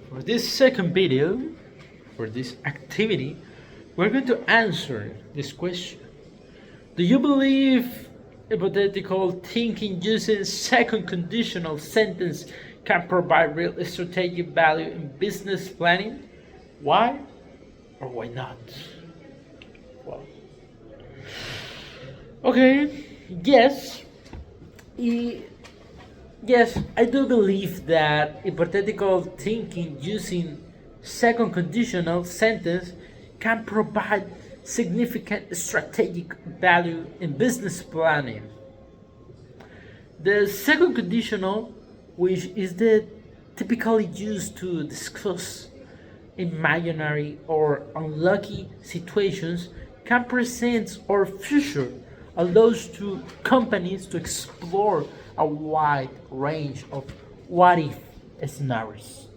For this second video, for this activity, we're going to answer this question. Do you believe hypothetical thinking using second conditional sentence can provide real strategic value in business planning? Why or why not? Well, okay, yes. Yes, I do believe that hypothetical thinking using second conditional sentence can provide significant strategic value in business planning. The second conditional, which is the typically used to discuss imaginary or unlucky situations, can present our future, allows to companies to explore a wide range of what if scenarios.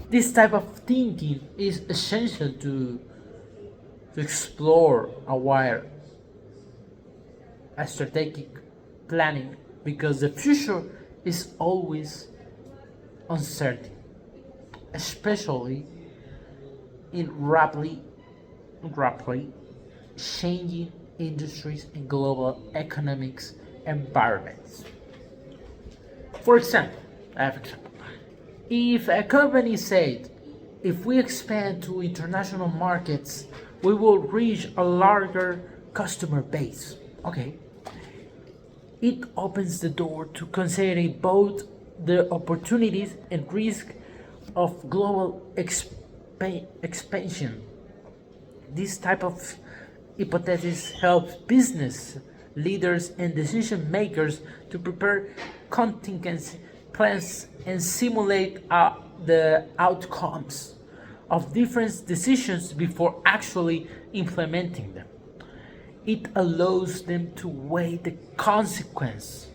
This type of thinking is essential to explore a wide strategic planning because the future is always uncertain, especially in rapidly changing industries and global economics environments. For example, if a company said, if we expand to international markets, we will reach a larger customer base. Okay. It opens the door to considering both the opportunities and risk of global expansion. This type of hypothesis helps business leaders and decision makers to prepare contingency plans and simulate the outcomes of different decisions before actually implementing them. It allows them to weigh the consequence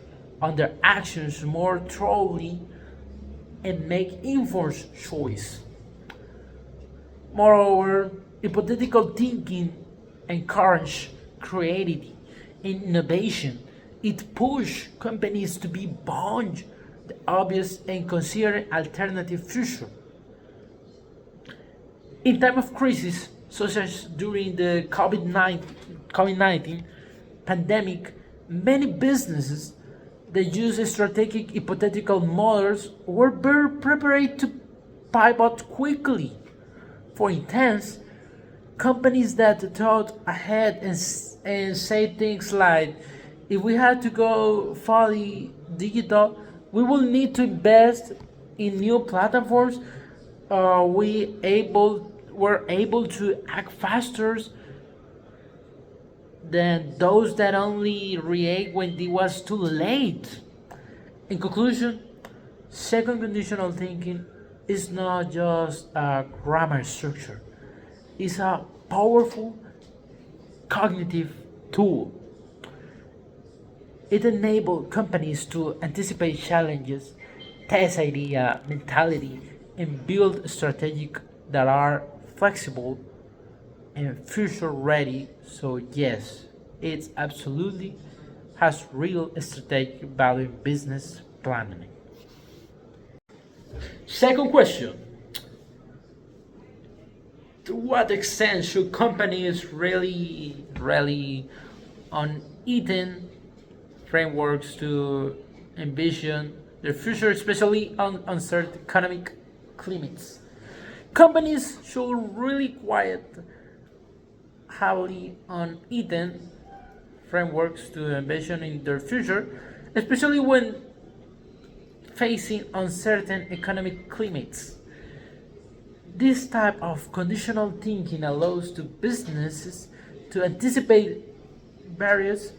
on their actions more thoroughly and make informed choice. Moreover, hypothetical thinking encourages creativity and innovation. It pushes companies to be beyond the obvious and consider alternative future. In time of crisis, such as during the COVID-19 pandemic, many businesses that use strategic hypothetical models were better prepared to pivot quickly. For instance, companies that thought ahead and say things like, if we had to go fully digital, we will need to invest in new platforms. Were able to act faster than those that only react when it was too late. In conclusion, second conditional thinking is not just a grammar structure, it's a powerful cognitive tool. It enables companies to anticipate challenges, test idea mentality, and build strategies that are flexible and future ready. So yes, it absolutely has real strategic value in business planning. Second question. To what extent should companies really on eating frameworks to envision their future, especially on uncertain economic climates? Companies should really quiet heavily on eating frameworks to envision in their future, especially when facing uncertain economic climates. This type of conditional thinking allows to businesses to anticipate various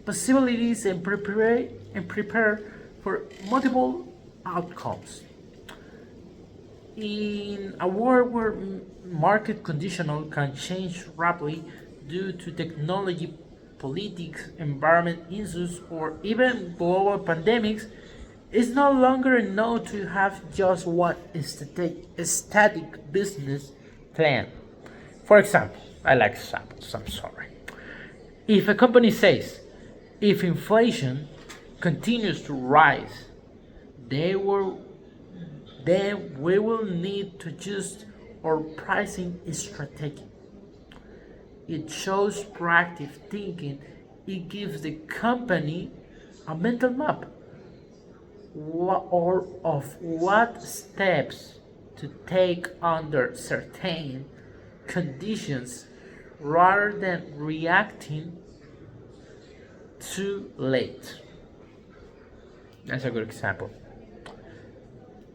possibilities and prepare for multiple outcomes. In a world where market conditional can change rapidly due to technology, politics, environment issues, or even global pandemics, it's no longer enough to have just one static business plan. For example, I like examples, I'm sorry. If a company says, if inflation continues to rise, they will then we will need to adjust our pricing strategy. It shows proactive thinking. It gives the company a mental map or of what steps to take under certain conditions rather than reacting too late. That's a good example.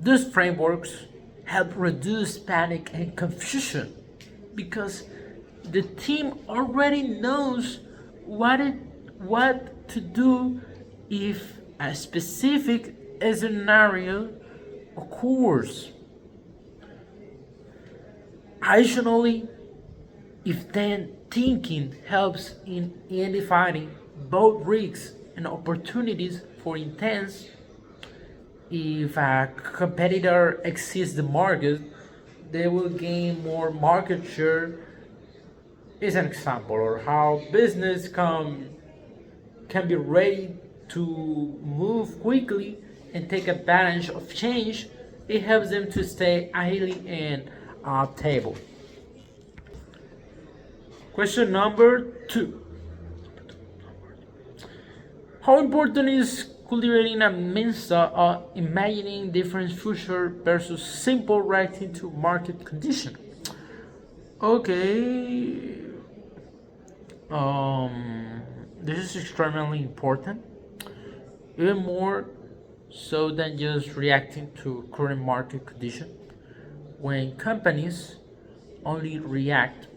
These frameworks help reduce panic and confusion because the team already knows what to do if a specific scenario occurs. Additionally, if then thinking helps in identifying both risks and opportunities for intense, if a competitor exceeds the market, they will gain more market share. Is an example, or how business can be ready to move quickly and take advantage of change. It helps them to stay highly and table. Question number 2. How important is cultivating a mindset of imagining different future versus simple reacting to market condition? Okay, this is extremely important, even more so than just reacting to current market condition. When companies only react,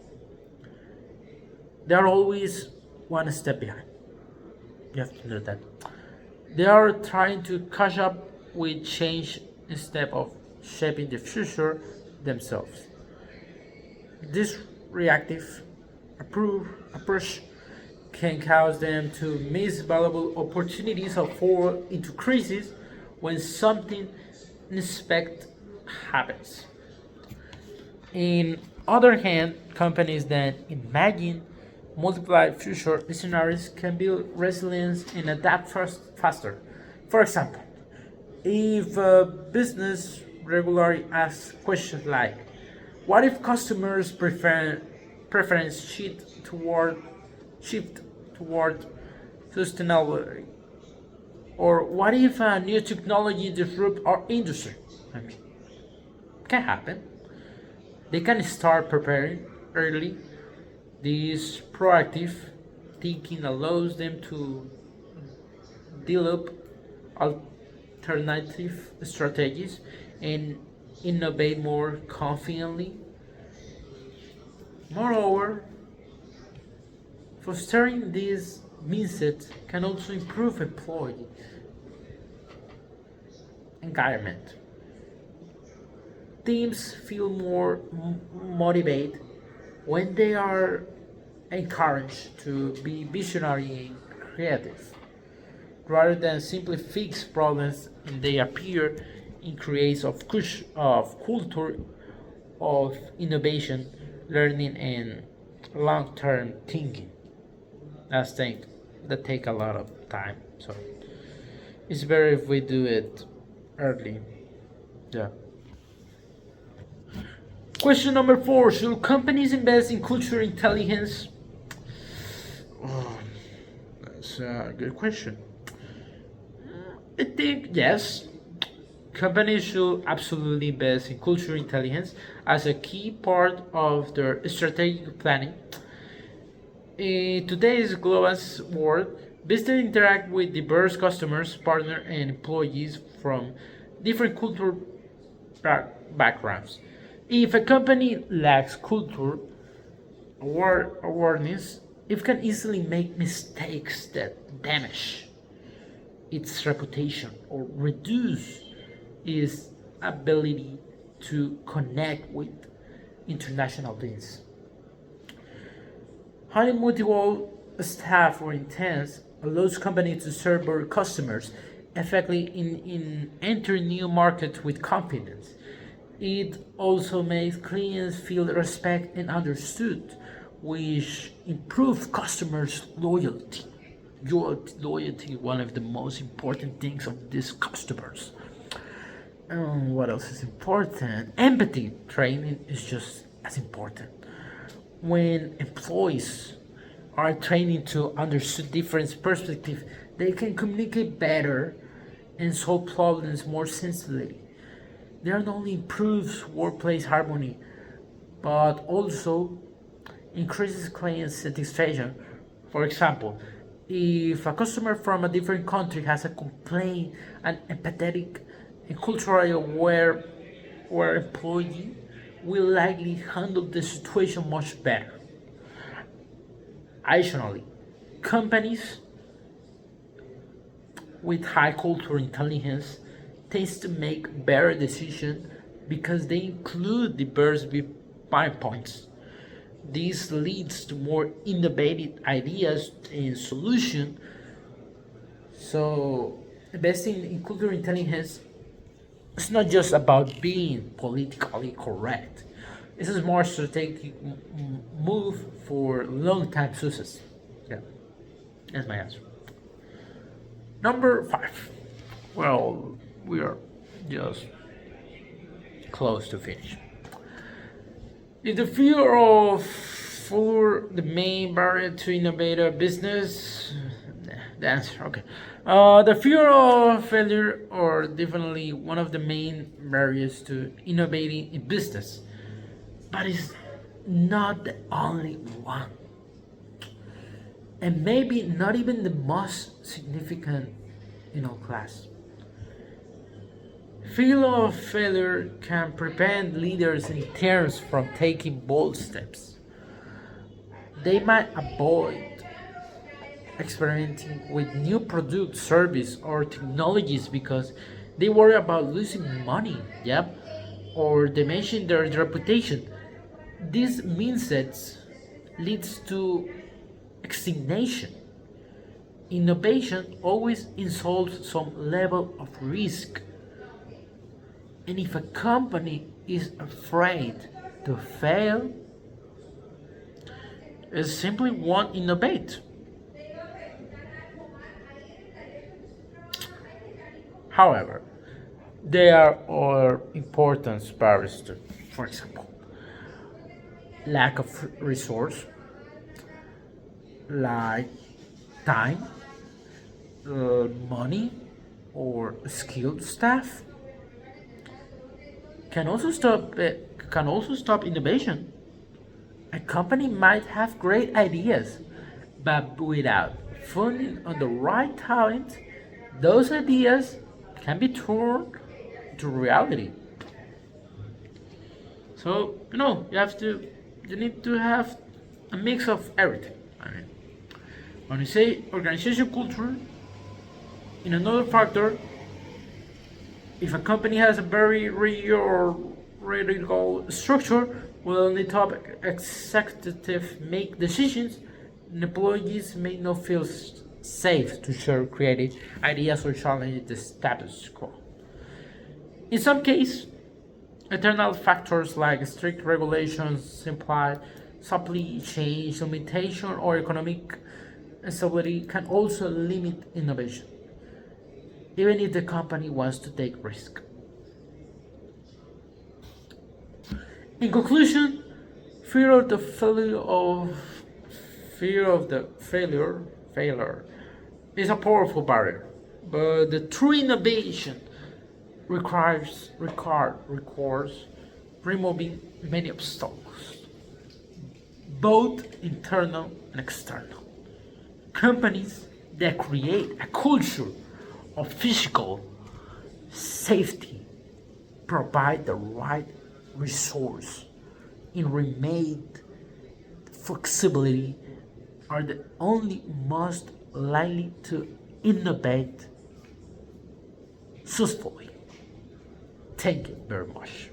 they're always one step behind. You have to know that. They are trying to catch up with change instead of shaping the future themselves. This reactive approach can cause them to miss valuable opportunities or fall into crisis when something unexpected happens. In other hand, companies that imagine multiple future scenarios can build resilience and adapt faster. For example, if a business regularly asks questions like, "What if customers preference shift toward sustainability?" Or what if a new technology disrupts our industry? I mean, can happen. They can start preparing early. This proactive thinking allows them to develop alternative strategies and innovate more confidently. Moreover, fostering this mindset can also improve employee engagement. Teams feel more motivated when they are encouraged to be visionary and creative, rather than simply fix problems, and they appear in creates of culture of innovation, learning, and long-term thinking. That's thing that take a lot of time. So it's better if we do it early. Yeah. Question number 4. Should companies invest in cultural intelligence? Oh, that's a good question. I think yes. Companies should absolutely invest in cultural intelligence as a key part of their strategic planning. In today's global world, businesses interact with diverse customers, partners, and employees from different cultural backgrounds. If a company lacks culture awareness, it can easily make mistakes that damage its reputation or reduce its ability to connect with international teams. Highly motivated staff or intense allows companies to serve their customers effectively in entering new markets with confidence. It also makes clients feel respect and understood, which improves customers' loyalty. Loyalty, one of the most important things of these customers. What else is important? Empathy training is just as important. When employees are training to understand different perspectives, they can communicate better and solve problems more sensibly. They not only improves workplace harmony, but also increases client satisfaction. For example, if a customer from a different country has a complaint, an empathetic and culturally aware where employee will likely handle the situation much better. Additionally, companies with high cultural intelligence tends to make better decisions because they include diverse viewpoints. This leads to more innovative ideas and solutions. So, investing in cultural intelligence is not just about being politically correct. It's a smart strategic move for long-term success. Yeah, that's my answer. Number five. Well, we are just close to finish. Is the fear of failure the main barrier to innovative business? The answer, okay. The fear of failure are definitely one of the main barriers to innovating in business, but it's not the only one, and maybe not even the most significant in our class. Fear of failure can prevent leaders and teams from taking bold steps. They might avoid experimenting with new product, service, or technologies because they worry about losing money, yep, or damaging their reputation. This mindset leads to stagnation. Innovation always involves some level of risk. And if a company is afraid to fail, it simply won't innovate. However, there are other important barriers too. For example, lack of resource, like time, money, or skilled staff, can also stop innovation. A company might have great ideas, but without funding on the right talent, those ideas can be turned to reality. So you need to have a mix of everything. I mean, when you say organization culture, in another factor, if a company has a very rigid or ready to go structure, will only top executives make decisions, and employees may not feel safe to share creative ideas or challenge the status quo. In some cases, internal factors like strict regulations, supply chain limitation, or economic instability can also limit innovation, even if the company wants to take risk. In conclusion, fear of the failure is a powerful barrier, but the true innovation requires removing many obstacles, both internal and external. Companies that create a culture of physical safety provide the right resource and remain flexibility are the only most likely to innovate successfully. Thank you very much.